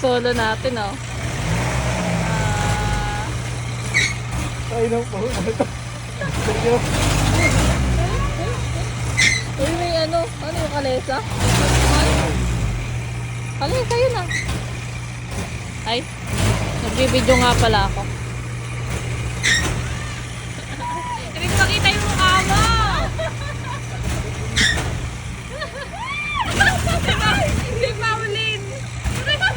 solo natin, oh. Ay, no po. Uy, may ano yung kalesa? Kalesa yun, ah. Ay, nagbibideo nga pala ako. Hindi ko makita yung mukha mo! Si Pauline! Akiyap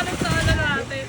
na solo natin.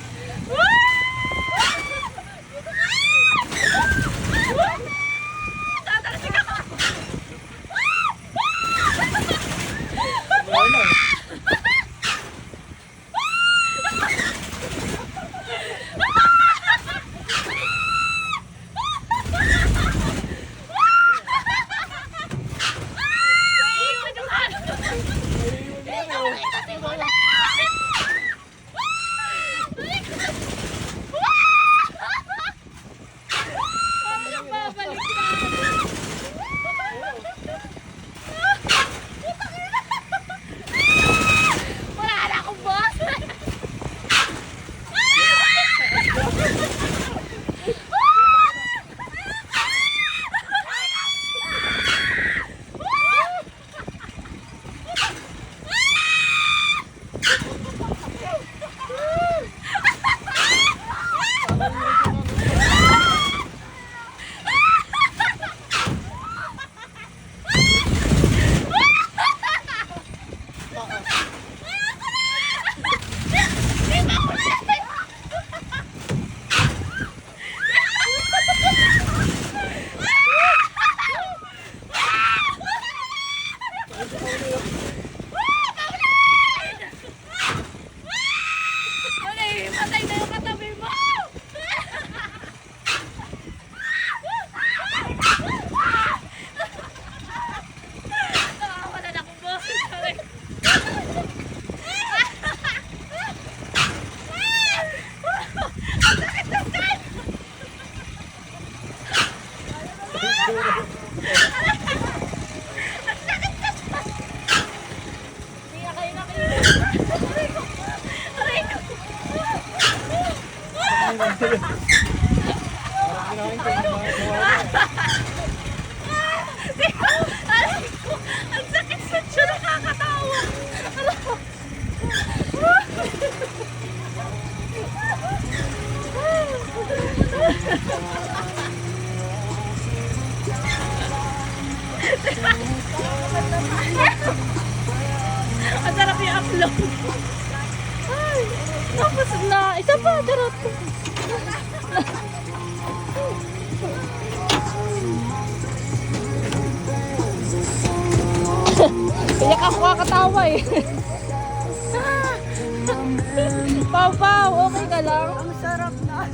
Patay na yung katabi mo! Nakawalan akong boses. Ang sakit ng time! Ang sakit ng time! Hindi nga kayo nakita. Aray ko! Ang sakit sa tiyan, nakakatawa. Ang sarap yung upload. Ay, tapos na, isa pa, charot. Iyak ako kakatawa eh. Pau, Pau, okay ka lang? Ang sarap na.